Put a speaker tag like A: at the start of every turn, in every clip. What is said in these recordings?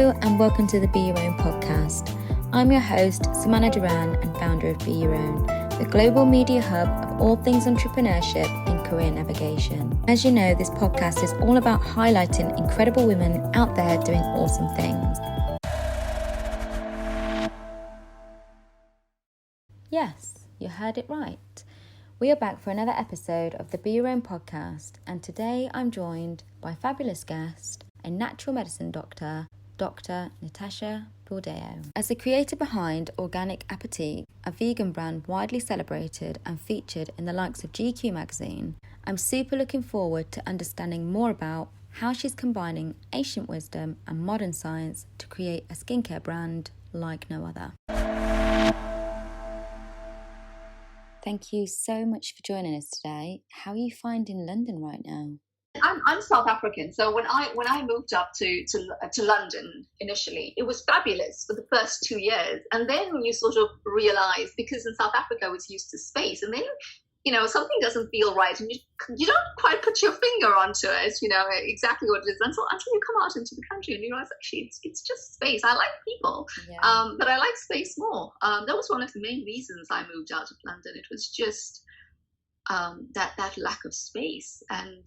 A: Hello and welcome to the Be Your Own podcast. I'm your host, Samana Duran, and founder of Be Your Own, the global media hub of all things entrepreneurship and career navigation. As you know, this podcast is all about highlighting incredible women out there doing awesome things. Yes, you heard it right. We are back for another episode of the Be Your Own podcast, and today I'm joined by a fabulous guest, a natural medicine doctor, Dr. Nitasha Buldeo. As the creator behind Organic Apoteke, a vegan brand widely celebrated and featured in the likes of GQ magazine, I'm super looking forward to understanding more about how she's combining ancient wisdom and modern science to create a skincare brand like no other. Thank you so much for joining us today. How are you finding London right now?
B: I'm South African, so when I moved up to London initially, it was fabulous for the first 2 years, and then you sort of realize, because in South Africa I was used to space, and then something doesn't feel right, and you don't quite put your finger onto it, exactly what it is until you come out into the country and you realize actually it's just space. I like people, but I like space more. That was one of the main reasons I moved out of London. It was just that lack of space, and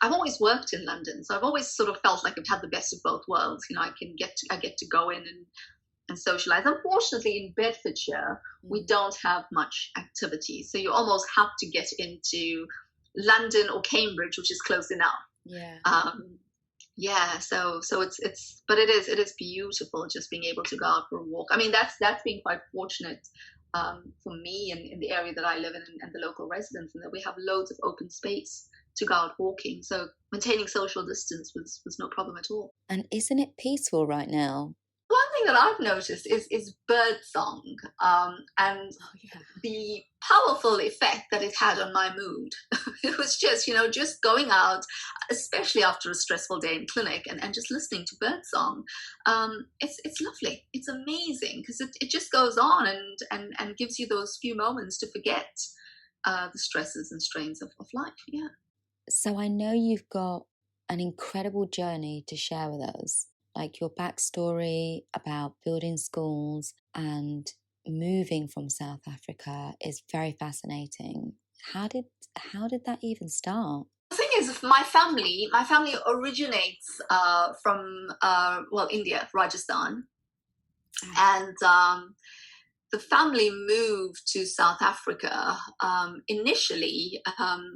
B: I've always worked in London, so I've always sort of felt like I've had the best of both worlds. I get to go in and socialize. Unfortunately, in Bedfordshire, we don't have much activity, so you almost have to get into London or Cambridge, which is close enough. So it's but it is beautiful just being able to go out for a walk. I mean, that's been quite fortunate for me in the area that I live in and the local residents, and that we have loads of open space to go out walking. So maintaining social distance was no problem at all.
A: And isn't it peaceful right now?
B: One thing that I've noticed is bird song, and the powerful effect that it had on my mood. It was just going out, especially after a stressful day in clinic, and just listening to bird song. It's lovely. It's amazing because it just goes on and gives you those few moments to forget the stresses and strains of life. Yeah.
A: So I know you've got an incredible journey to share with us. Like your backstory about building schools and moving from South Africa is very fascinating. How did that even start?
B: The thing is, my family originates from India, Rajasthan, and the family moved to South Africa initially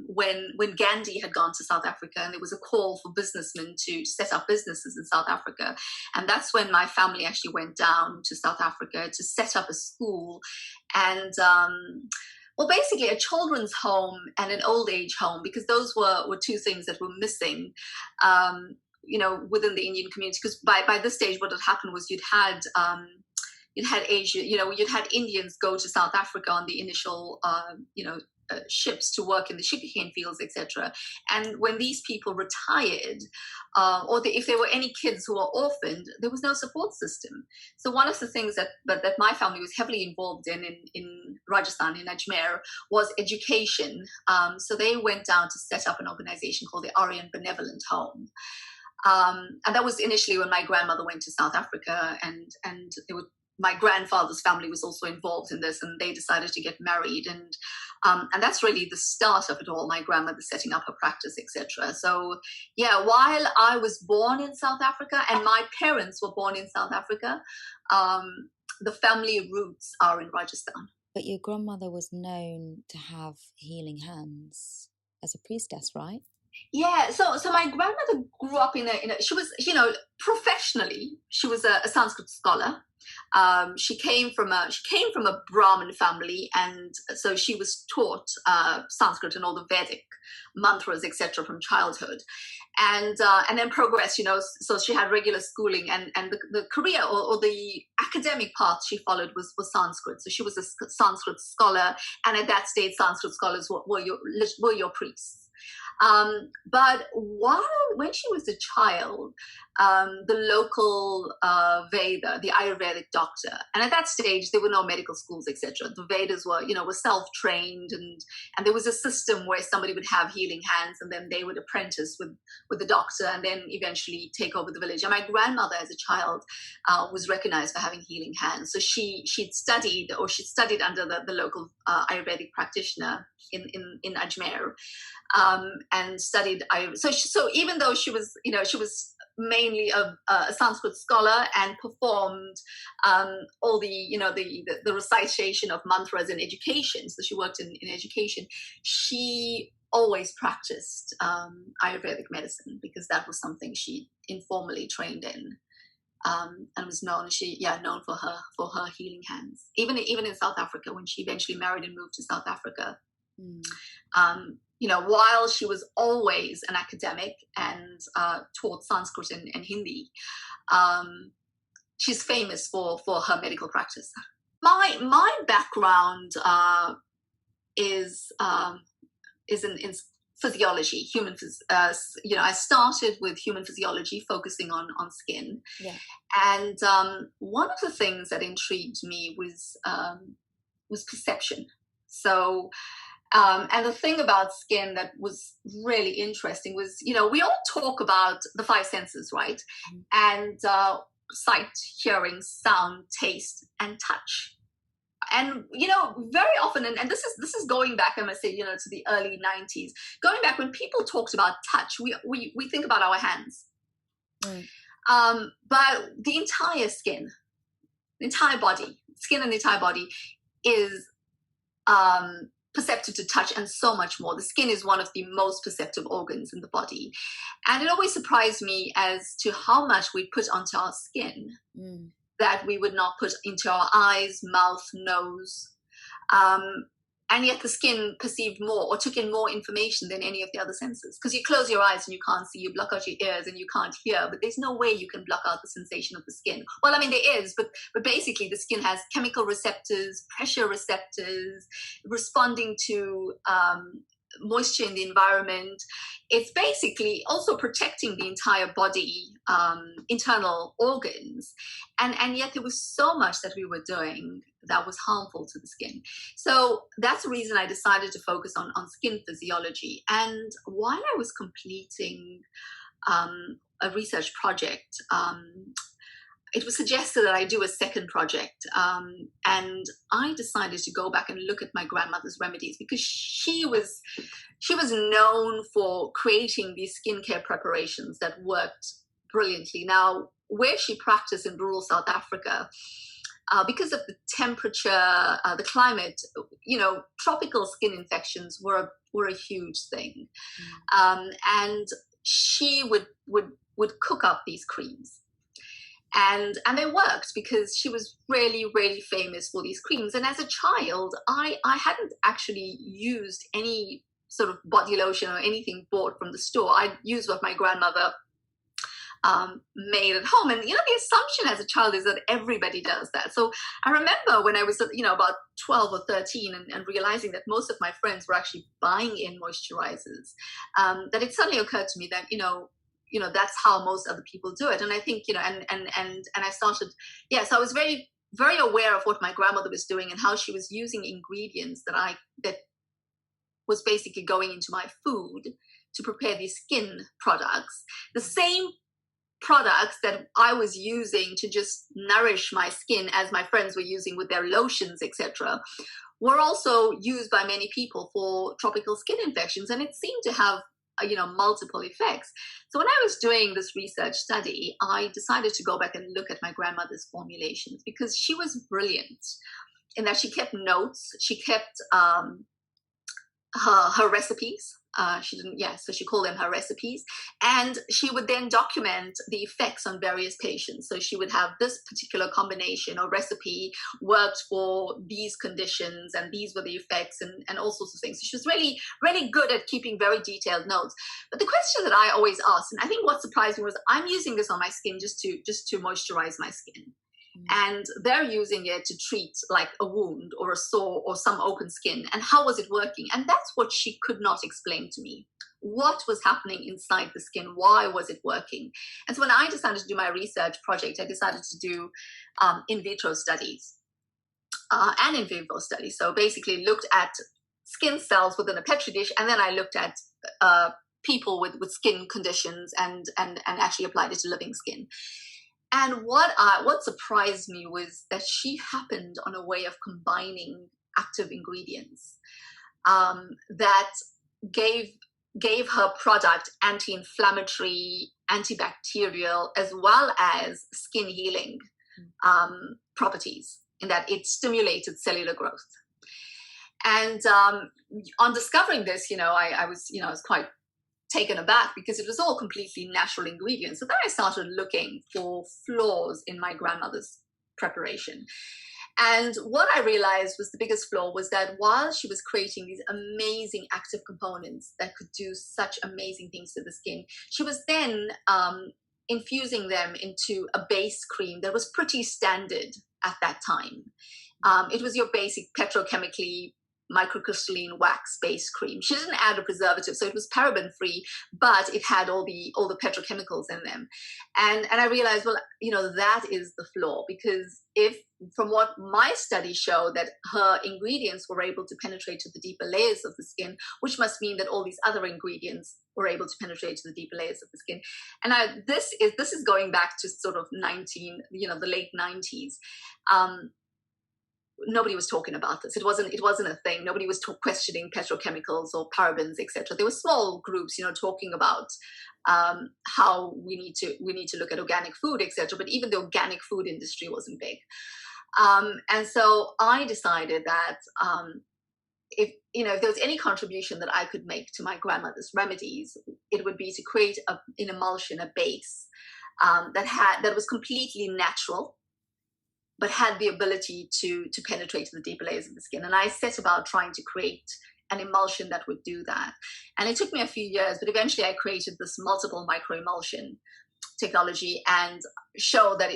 B: when Gandhi had gone to South Africa, and there was a call for businessmen to set up businesses in South Africa. And that's when my family actually went down to South Africa to set up a school and basically a children's home and an old age home, because those were two things that were missing within the Indian community. Because by this stage, what had happened was you'd had Asia, you'd had Indians go to South Africa on the initial, ships to work in the sugarcane fields, etc. And when these people retired, if there were any kids who were orphaned, there was no support system. So one of the things that my family was heavily involved in Rajasthan, in Ajmer, was education. So they went down to set up an organization called the Aryan Benevolent Home. And that was initially when my grandmother went to South Africa, and my grandfather's family was also involved in this, and they decided to get married, and that's really the start of it all. My grandmother setting up her practice, etc. So while I was born in South Africa and my parents were born in South Africa, the family roots are in Rajasthan.
A: But your grandmother was known to have healing hands as a priestess, right?
B: Yeah, so my grandmother grew up in she was, professionally, she was a Sanskrit scholar. She came from a Brahmin family, and so she was taught Sanskrit and all the Vedic mantras, etc., from childhood, and then progressed. So she had regular schooling, and the career or the academic path she followed was Sanskrit. So she was a Sanskrit scholar, and at that stage, Sanskrit scholars were your priests. But when she was a child, the local Veda, the Ayurvedic doctor, and at that stage there were no medical schools, etc. The Vedas were self-trained, and there was a system where somebody would have healing hands, and then they would apprentice with the doctor, and then eventually take over the village. And my grandmother, as a child, was recognized for having healing hands. So she'd studied under the local Ayurvedic practitioner in Ajmer. And studied. So even though she was mainly a Sanskrit scholar and performed all the recitation of mantras in education, so she worked in education, she always practiced Ayurvedic medicine because that was something she informally trained in. And was known for her healing hands. Even in South Africa, when she eventually married and moved to South Africa. While she was always an academic and taught Sanskrit and Hindi, she's famous for her medical practice. My background is in physiology, I started with human physiology, focusing on skin.
A: Yeah.
B: And one of the things that intrigued me was perception. So, and the thing about skin that was really interesting was, we all talk about the five senses, right? And sight, hearing, sound, taste, and touch. And, very often, and this is going back, I must say, to the early 90s, going back when people talked about touch, we think about our hands. But the entire skin, the entire body, skin and the entire body is perceptive to touch, and so much more. The skin is one of the most perceptive organs in the body. And it always surprised me as to how much we put onto our skin that we would not put into our eyes, mouth, nose. And yet the skin perceived more or took in more information than any of the other senses. Because you close your eyes and you can't see, you block out your ears and you can't hear, but there's no way you can block out the sensation of the skin. Well, I mean, there is, but basically the skin has chemical receptors, pressure receptors, responding to moisture in the environment. It's basically also protecting the entire body, internal organs. And yet there was so much that we were doing that was harmful to the skin. So that's the reason I decided to focus on skin physiology. And while I was completing a research project, it was suggested that I do a second project. And I decided to go back and look at my grandmother's remedies, because she was known for creating these skincare preparations that worked brilliantly. Now, where she practiced in rural South Africa, because of the temperature, the climate, tropical skin infections were a huge thing. And she would cook up these creams. And they worked because she was really, really famous for these creams. And as a child, I hadn't actually used any sort of body lotion or anything bought from the store. I used what my grandmother made at home. And, the assumption as a child is that everybody does that. So I remember when I was, about 12 or 13 and realizing that most of my friends were actually buying in moisturizers, that it suddenly occurred to me that, that's how most other people do it. And I think, and I started, so I was very, very aware of what my grandmother was doing and how she was using ingredients that was basically going into my food to prepare these skin products. The same products that I was using to just nourish my skin, as my friends were using with their lotions, etc., were also used by many people for tropical skin infections. And it seemed to have multiple effects. So when I was doing this research study, I decided to go back and look at my grandmother's formulations, because she was brilliant in that she kept notes. She kept her recipes. So she called them her recipes, and she would then document the effects on various patients. So she would have this particular combination or recipe worked for these conditions, and these were the effects, and all sorts of things. So she was really, really good at keeping very detailed notes. But the question that I always asked, and I think what surprised me, was I'm using this on my skin just to moisturize my skin. And they're using it to treat like a wound or a sore or some open skin. And how was it working? And that's what she could not explain to me. What was happening inside the skin? Why was it working? And so when I decided to do my research project, I decided to do in vitro studies and in vivo studies. So basically looked at skin cells within a petri dish, and then I looked at people with skin conditions and actually applied it to living skin. And what surprised me was that she happened on a way of combining active ingredients that gave her product anti-inflammatory, antibacterial, as well as skin healing properties, in that it stimulated cellular growth. And on discovering this, I was quite taken aback because it was all completely natural ingredients. So then I started looking for flaws in my grandmother's preparation. And what I realized was the biggest flaw was that while she was creating these amazing active components that could do such amazing things to the skin, she was then infusing them into a base cream that was pretty standard at that time. It was your basic petrochemically microcrystalline wax-based cream. She didn't add a preservative, so it was paraben-free, but it had all the petrochemicals in them. And I realized, well, that is the flaw, because if, from what my studies show, that her ingredients were able to penetrate to the deeper layers of the skin, which must mean that all these other ingredients were able to penetrate to the deeper layers of the skin. And this is going back to sort of the late 90s. Nobody was talking about this. It wasn't a thing. Nobody was questioning petrochemicals or parabens, etc. There were small groups, talking about how we need to look at organic food, etc. But even the organic food industry wasn't big. And so I decided that if there was any contribution that I could make to my grandmother's remedies, it would be to create an emulsion, a base that was completely natural, but had the ability to penetrate to the deeper layers of the skin. And I set about trying to create an emulsion that would do that. And it took me a few years, but eventually I created this multiple microemulsion technology and showed that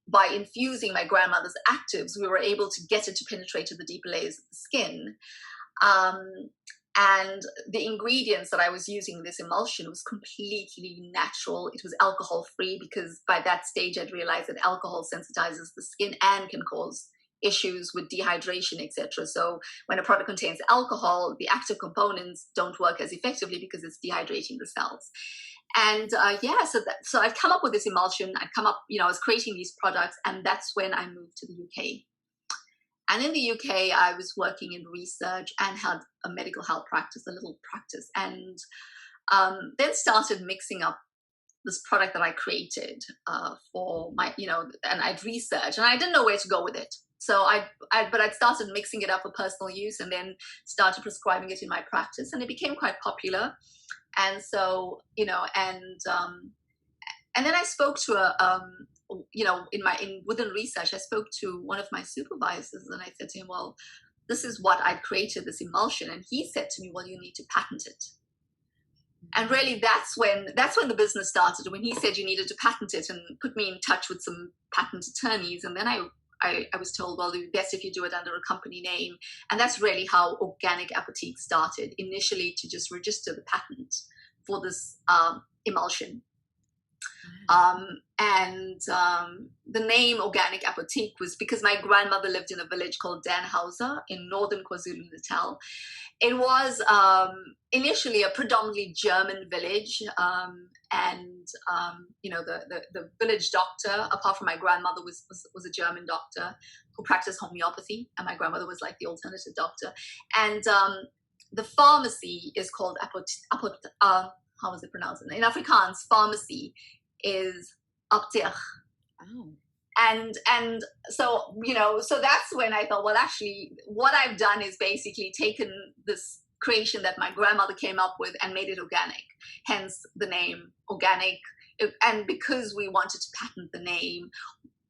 B: by infusing my grandmother's actives, we were able to get it to penetrate to the deeper layers of the skin. And the ingredients that I was using in this emulsion was completely natural. It was alcohol-free, because by that stage I'd realized that alcohol sensitizes the skin and can cause issues with dehydration, etc. So when a product contains alcohol, the active components don't work as effectively because it's dehydrating the cells. And so I've come up with this emulsion. I was creating these products, and that's when I moved to the UK. And in the UK, I was working in research and had a medical health practice, a little practice, and then started mixing up this product that I created for my, and I'd researched, and I didn't know where to go with it. So I'd started mixing it up for personal use, and then started prescribing it in my practice, and it became quite popular. And so, and then I spoke to within research, I spoke to one of my supervisors, and I said to him, well, this is what I'd created, this emulsion. And he said to me, well, you need to patent it. And really that's when the business started, when he said you needed to patent it, and put me in touch with some patent attorneys. And then I was told, well, it would be best if you do it under a company name. And that's really how Organic Apoteke started, initially to just register the patent for this emulsion. The name Organic Apoteke was because my grandmother lived in a village called Danhauser in northern KwaZulu-Natal. It was initially a predominantly German village, the village doctor, apart from my grandmother, was a German doctor who practiced homeopathy, and my grandmother was like the alternative doctor. And the pharmacy is called how was it pronounced? In Afrikaans, pharmacy is apoteke.
A: Oh.
B: And so, so that's when I thought, well, actually, what I've done is basically taken this creation that my grandmother came up with and made it organic, hence the name Organic. And because we wanted to patent the name,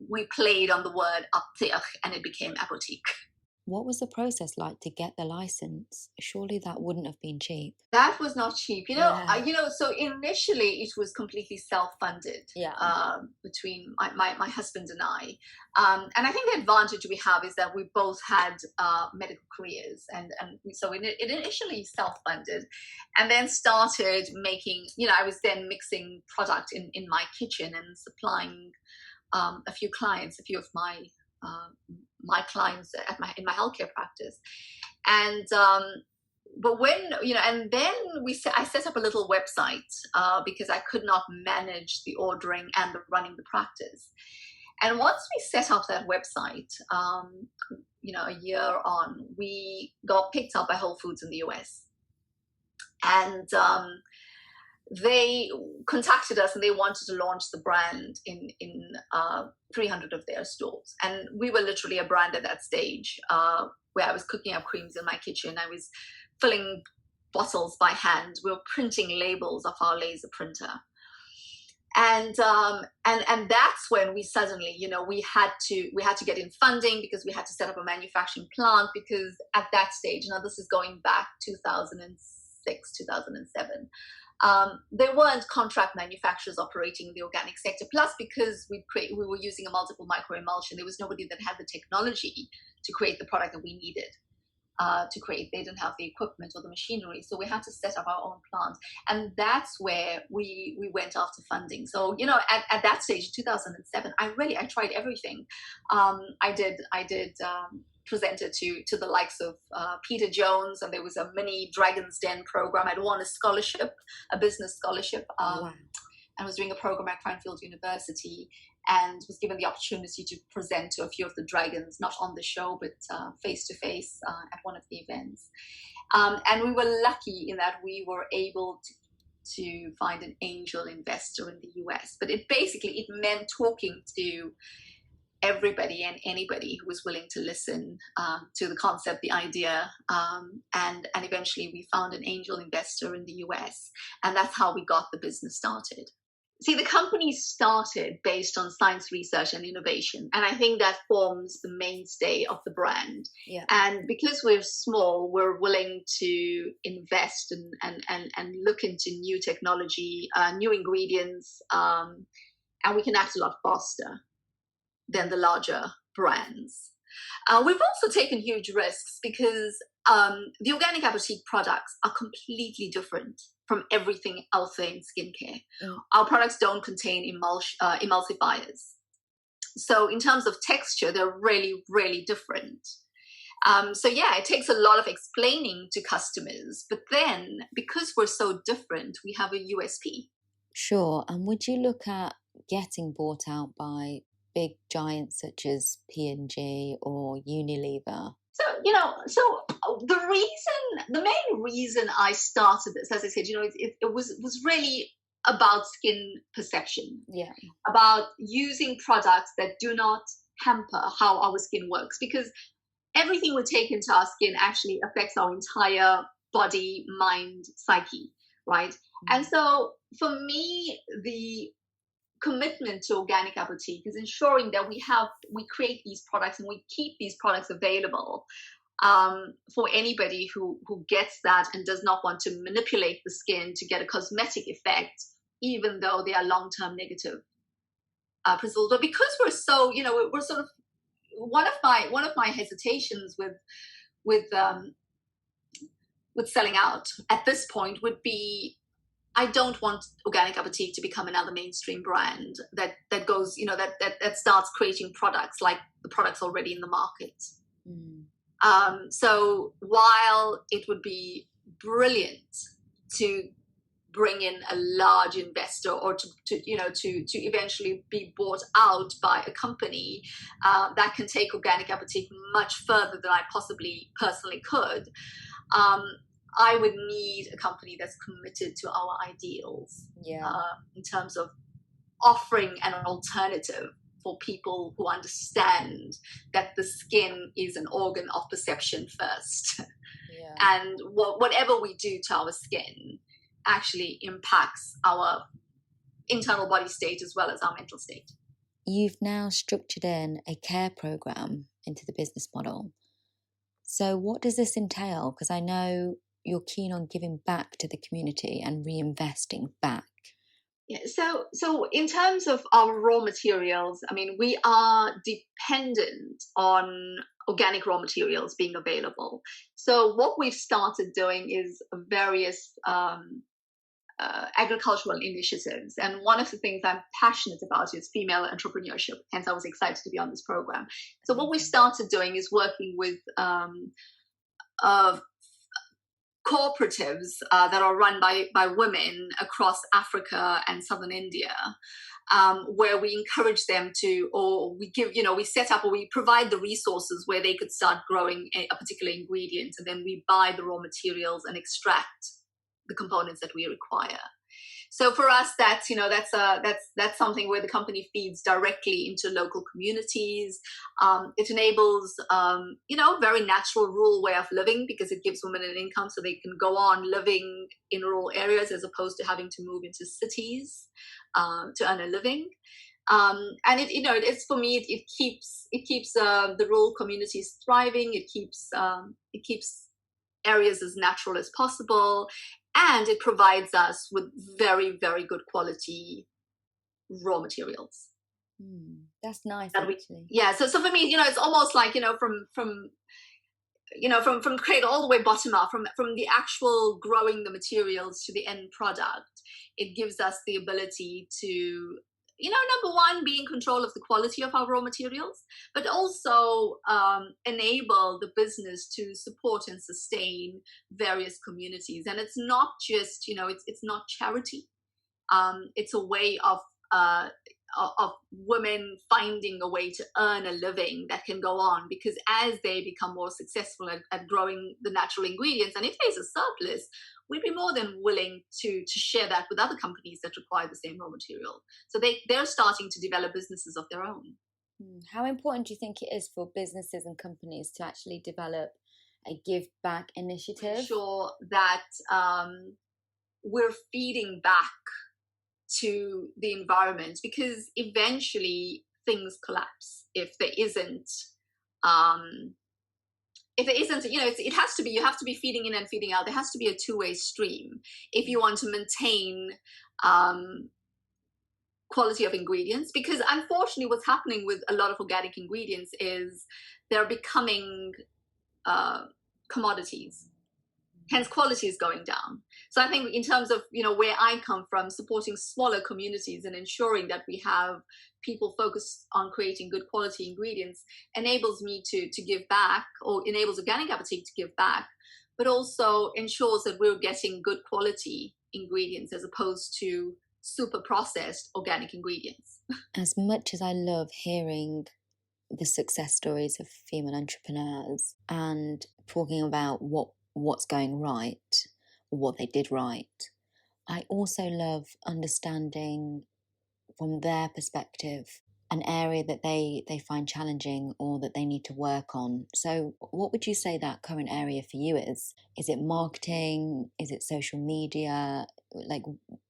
B: we played on the word apoteke, and it became Apoteke.
A: What was the process like to get the license? Surely that wouldn't have been cheap.
B: That was not cheap,
A: Yeah.
B: So initially it was completely self-funded,
A: Yeah.
B: between my husband and I. And I think the advantage we have is that we both had medical careers, and so it initially self-funded, and then started making. I was then mixing product in my kitchen and supplying a few of my clients in my healthcare practice, and but when and then I set up a little website because I could not manage the ordering and the running the practice. And once we set up that website, a year on, we got picked up by Whole Foods in the US, and they contacted us and they wanted to launch the brand in 300 of their stores. And we were literally a brand at that stage, where I was cooking up creams in my kitchen. I was filling bottles by hand. We were printing labels off our laser printer. And that's when we suddenly, we had to get in funding, because we had to set up a manufacturing plant, because at that stage, now this is going back 2006, 2007, there weren't contract manufacturers operating in the organic sector. Plus, because we were using a multiple micro emulsion, there was nobody that had the technology to create the product that we needed to create. They didn't have the equipment or the machinery, so we had to set up our own plant, and that's where we went after funding. So at that stage, 2007, I tried everything. I did presented to the likes of Peter Jones, and there was a mini Dragon's Den program. I'd won a scholarship, a business scholarship,
A: Wow.
B: and was doing a program at Cranfield University, and was given the opportunity to present to a few of the dragons, not on the show, but face to face at one of the events. And we were lucky in that we were able to find an angel investor in the US. But it meant talking to everybody and anybody who was willing to listen to the concept, the idea, and eventually we found an angel investor in the US, and that's how we got the business started. See, the company started based on science research and innovation, and I think that forms the mainstay of the brand.
A: Yeah.
B: And because we're small, we're willing to invest and look into new technology, new ingredients, and we can act a lot faster than the larger brands. We've also taken huge risks, because the Organic Apoteke products are completely different from everything else in skincare. Our products don't contain emulsifiers. So in terms of texture, they're really, really different. So yeah, it takes a lot of explaining to customers, but then because we're so different, we have a USP.
A: Sure. And would you look at getting bought out by big giants such as P&G or Unilever?
B: So the main reason I started this, as I said, it was really about skin perception.
A: Yeah.
B: About using products that do not hamper how our skin works, because everything we take into our skin actually affects our entire body, mind, psyche, right? Mm-hmm. And so for me, the commitment to Organic Apoteke is ensuring that we create these products and we keep these products available for anybody who gets that and does not want to manipulate the skin to get a cosmetic effect, even though they are long-term negative principles. But because we're so, we're sort of one of my hesitations with selling out at this point would be, I don't want Organic Apoteke to become another mainstream brand that goes, that starts creating products like the products already in the market. So while it would be brilliant to bring in a large investor, or to eventually be bought out by a company that can take Organic Apoteke much further than I possibly personally could, I would need a company that's committed to our ideals.
A: Yeah.
B: In terms of offering an alternative for people who understand that the skin is an organ of perception first. Yeah. And whatever we do to our skin actually impacts our internal body state as well as our mental state.
A: You've now structured in a care program into the business model. So what does this entail? Because I know you're keen on giving back to the community and reinvesting back.
B: Yeah, so in terms of our raw materials, I mean, we are dependent on organic raw materials being available. So what we've started doing is various agricultural initiatives. And one of the things I'm passionate about is female entrepreneurship. Hence, I was excited to be on this program. So what we started doing is working with cooperatives that are run by women across Africa and southern India, where we encourage them to, or we give, we set up or we provide the resources where they could start growing a particular ingredient, and then we buy the raw materials and extract the components that we require. So for us, that's something where the company feeds directly into local communities. It enables very natural rural way of living, because it gives women an income so they can go on living in rural areas as opposed to having to move into cities to earn a living. And it's for me, it keeps the rural communities thriving. It keeps areas as natural as possible, and it provides us with very, very good quality raw materials.
A: That's nice,
B: actually.
A: Yeah.
B: So for me, it's almost like from cradle all the way bottom up, from the actual growing the materials to the end product. It gives us the ability to, number one, be in control of the quality of our raw materials, but also enable the business to support and sustain various communities. And it's not just, it's not charity. It's a way of women finding a way to earn a living that can go on, because as they become more successful at growing the natural ingredients, and if there's a surplus, we'd be more than willing to share that with other companies that require the same raw material. So they're starting to develop businesses of their own.
A: How important do you think it is for businesses and companies to actually develop a give back initiative?
B: Sure that we're feeding back to the environment, because eventually things collapse if there isn't it has to be, you have to be feeding in and feeding out. There has to be a two-way stream if you want to maintain quality of ingredients, because unfortunately what's happening with a lot of organic ingredients is they're becoming commodities. Hence, quality is going down. So I think in terms of, where I come from, supporting smaller communities and ensuring that we have people focused on creating good quality ingredients enables me to give back, or enables Organic Apoteke to give back, but also ensures that we're getting good quality ingredients as opposed to super processed organic ingredients.
A: As much as I love hearing the success stories of female entrepreneurs and talking about what's going right, or what they did right, I also love understanding from their perspective an area that they find challenging or that they need to work on. So what would you say that current area for you is? Is it marketing? Is it social media? Like,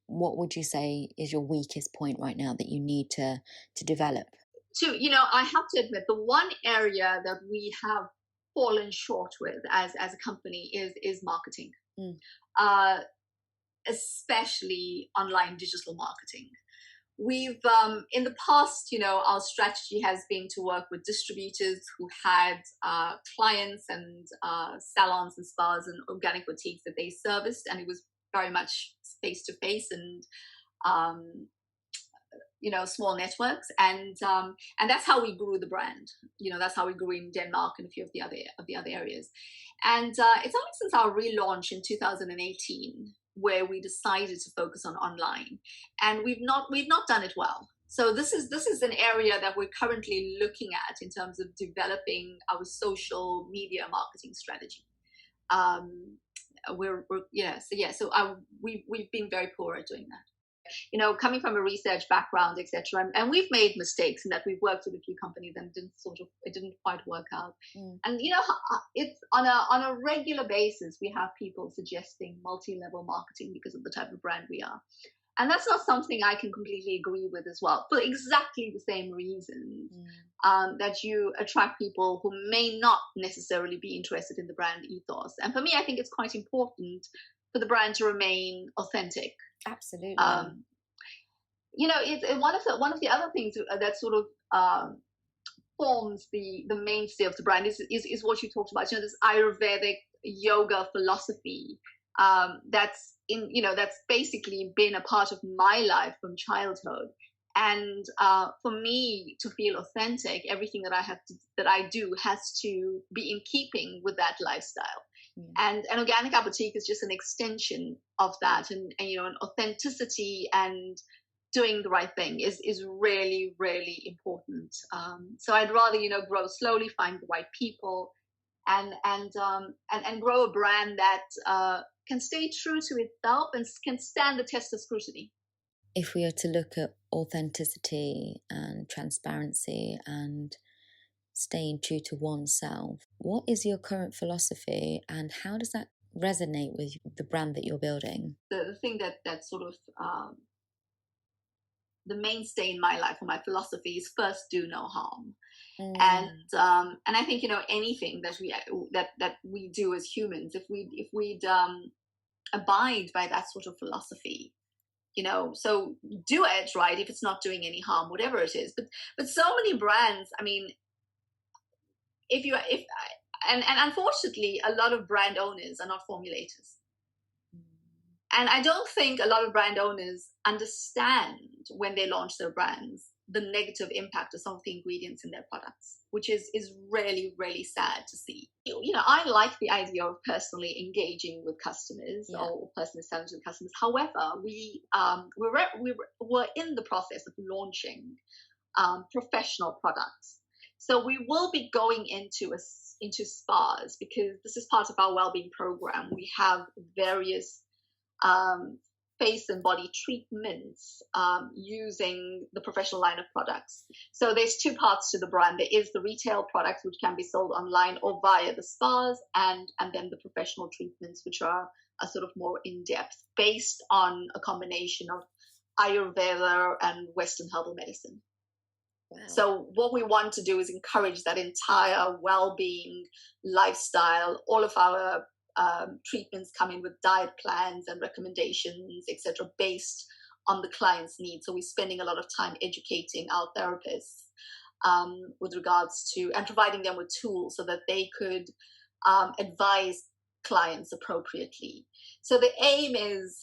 A: what would you say is your weakest point right now that you need to develop?
B: So, I have to admit, the one area that we have fallen short with as a company is marketing, especially online digital marketing. We've in the past, our strategy has been to work with distributors who had clients and salons and spas and organic boutiques that they serviced, and it was very much face to face and small networks, and that's how we grew the brand. That's how we grew in Denmark and a few of the other areas. And it's only since our relaunch in 2018 where we decided to focus on online, and we've not done it well. So this is an area that we're currently looking at in terms of developing our social media marketing strategy. We've been very poor at doing that. Coming from a research background, etc., and we've made mistakes in that we've worked with a few companies and it didn't quite work out. And it's on a regular basis we have people suggesting multi-level marketing because of the type of brand we are. And that's not something I can completely agree with as well, for exactly the same reasons that you attract people who may not necessarily be interested in the brand ethos. And for me, I think it's quite important for the brand to remain authentic.
A: Absolutely.
B: One of the other things that sort of forms the mainstay of the brand is what you talked about. This Ayurvedic yoga philosophy that's basically been a part of my life from childhood. And for me to feel authentic, everything that I do has to be in keeping with that lifestyle. And Organic Apoteke is just an extension of that, and an authenticity and doing the right thing is really, really important. So I'd rather grow slowly, find the right people, and grow a brand that can stay true to itself and can stand the test of scrutiny.
A: If we are to look at authenticity and transparency and staying true to oneself, what is your current philosophy and how does that resonate with the brand that you're building?
B: The thing that sort of the mainstay in my life or my philosophy is first do no harm. And I think anything that we do as humans, if we'd abide by that sort of philosophy, so do it, right, if it's not doing any harm, whatever it is. But so many brands, I mean, and unfortunately a lot of brand owners are not formulators. And I don't think a lot of brand owners understand when they launch their brands the negative impact of some of the ingredients in their products, which is really, really sad to see. I like the idea of personally engaging with customers or personally selling to customers. However, we were in the process of launching professional products. So we will be going into spas because this is part of our wellbeing program. We have various face and body treatments using the professional line of products. So there's two parts to the brand. There is the retail products, which can be sold online or via the spas, and then the professional treatments, which are sort of more in-depth, based on a combination of Ayurveda and Western herbal medicine. Wow. So what we want to do is encourage that entire well-being lifestyle. All of our treatments come in with diet plans and recommendations, etc., based on the client's needs. So we're spending a lot of time educating our therapists with regards to, and providing them with tools so that they could advise clients appropriately. So the aim is,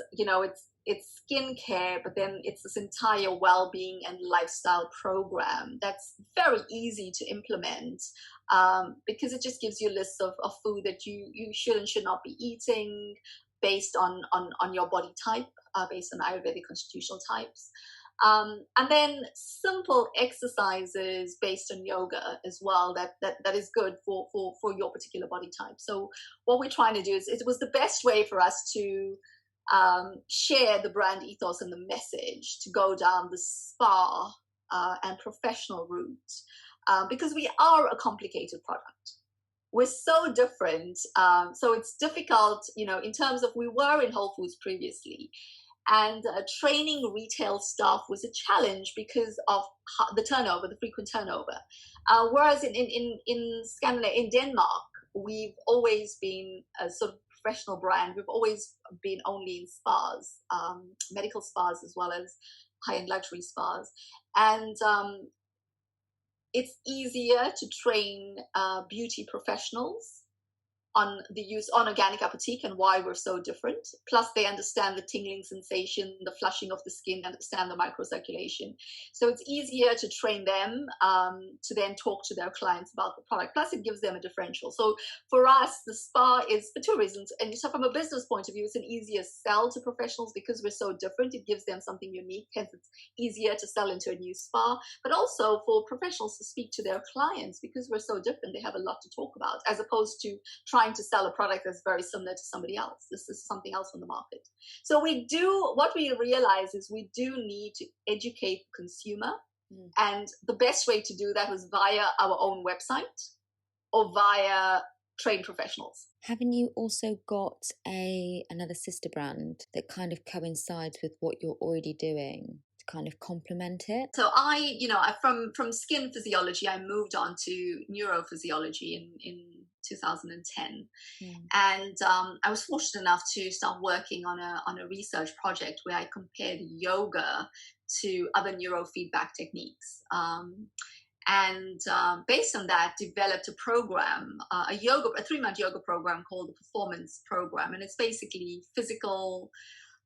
B: it's skincare, but then it's this entire well-being and lifestyle program that's very easy to implement because it just gives you a list of food that you should and should not be eating based on your body type, based on Ayurvedic constitutional types. And then simple exercises based on yoga as well that is good for your particular body type. So what we're trying to do is, it was the best way for us to share the brand ethos and the message, to go down the spa and professional route, because we are a complicated product. We're so different, so it's difficult, in terms of, we were in Whole Foods previously, and training retail staff was a challenge because of the turnover, the frequent turnover. Whereas in Scandinavia, in Denmark, we've always been a sort of professional brand. We've always been only in spas, medical spas, as well as high-end luxury spas. And it's easier to train beauty professionals on the use on Organic Apoteke and why we're so different. Plus, they understand the tingling sensation, the flushing of the skin, understand the microcirculation. So it's easier to train them to then talk to their clients about the product. Plus, it gives them a differential. So for us, the spa is for two reasons. And so from a business point of view, it's an easier sell to professionals because we're so different. It gives them something unique. Hence, it's easier to sell into a new spa. But also for professionals to speak to their clients because we're so different. They have a lot to talk about, as opposed to trying to sell a product that's very similar to somebody else. This is something else on the market. So what we realize is we do need to educate the consumer. And the best way to do that was via our own website or via trained professionals.
A: Haven't you also got another sister brand that kind of coincides with what you're already doing to kind of complement it?
B: So from skin physiology, I moved on to neurophysiology in 2010. And I was fortunate enough to start working on a research project where I compared yoga to other neurofeedback techniques. And based on that, developed a program, a 3-month yoga program called the Performance Program. And it's basically physical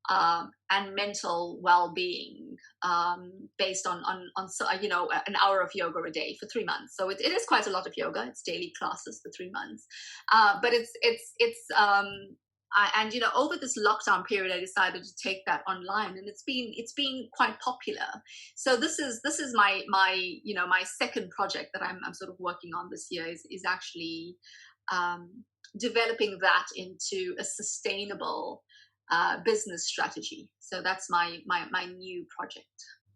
B: and mental well-being based on an hour of yoga a day for 3 months. So it is quite a lot of yoga. It's daily classes for 3 months, but over this lockdown period, I decided to take that online, and it's been quite popular. So this is my second project that I'm sort of working on this year is actually developing that into a sustainable business strategy. So that's my new project.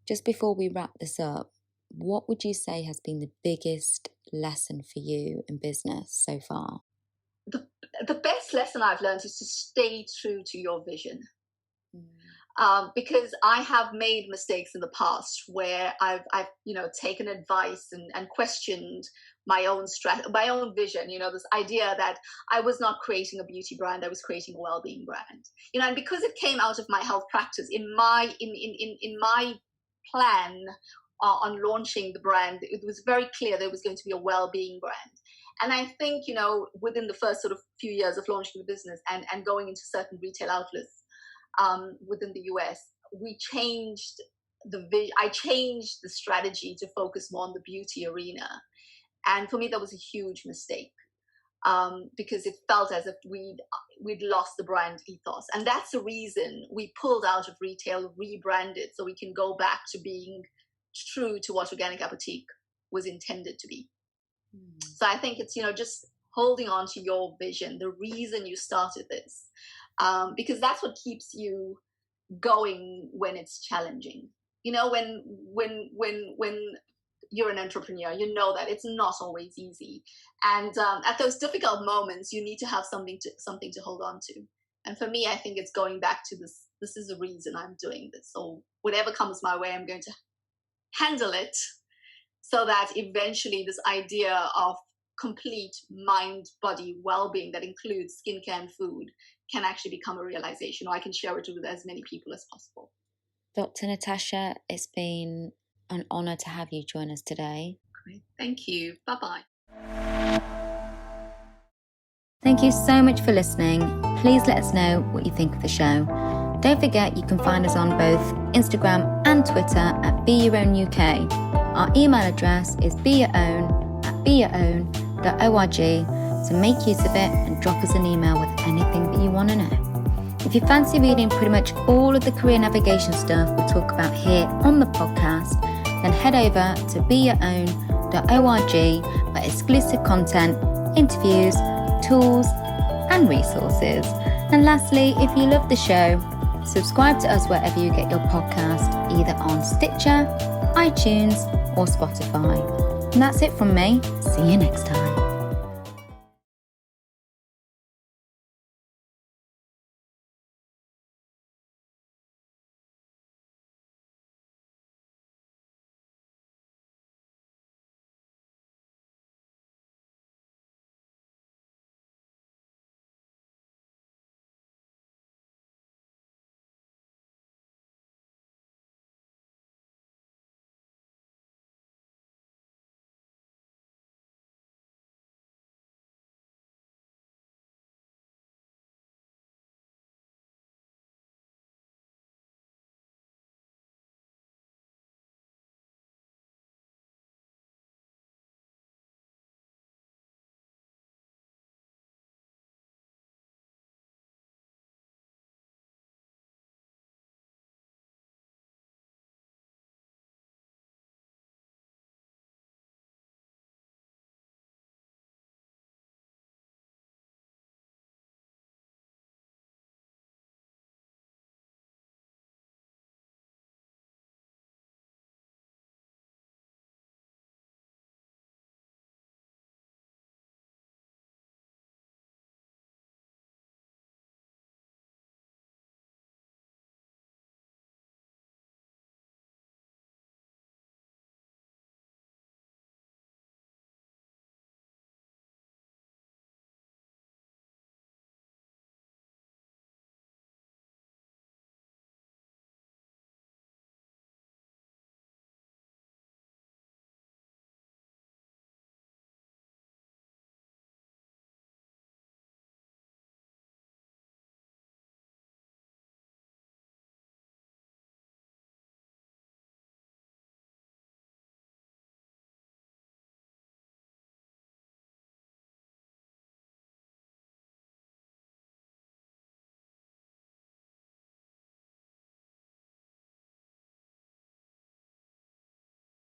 A: Just before we wrap this up, what would you say has been the biggest lesson for you in business so far?
B: The best lesson I've learned is to stay true to your vision. Because I have made mistakes in the past where I've taken advice and questioned my own vision. This idea that I was not creating a beauty brand, I was creating a well-being brand. And because it came out of my health practice, in my plan on launching the brand, it was very clear there was going to be a well-being brand. And I think, within the first sort of few years of launching the business and going into certain retail outlets within the US, I changed the strategy to focus more on the beauty arena. And for me, that was a huge mistake because it felt as if we'd lost the brand ethos. And that's the reason we pulled out of retail, rebranded, so we can go back to being true to what Organic Apoteke was intended to be. So I think it's, just holding on to your vision, the reason you started this, because that's what keeps you going when it's challenging. When you're an entrepreneur, you know that it's not always easy. And at those difficult moments, you need to have something to hold on to. And for me, I think it's going back to this. This is the reason I'm doing this. So whatever comes my way, I'm going to handle it, so that eventually this idea of complete mind-body well-being that includes skincare and food can actually become a realization, or I can share it with as many people as possible.
A: Dr. Nitasha, it's been an honor to have you join us today.
B: Great. Thank you. Bye-bye.
A: Thank you so much for listening. Please let us know what you think of the show. Don't forget you can find us on both Instagram and Twitter at BEYOUROWN UK. Our email address is beyourown@beyourown.org, so make use of it and drop us an email with anything that you want to know. If you fancy reading pretty much all of the career navigation stuff we talk about here on the podcast, then head over to beyourown.org for exclusive content, interviews, tools and resources. And lastly, if you love the show, subscribe to us wherever you get your podcast, either on Stitcher, iTunes or Spotify. And that's it from me. See you next time.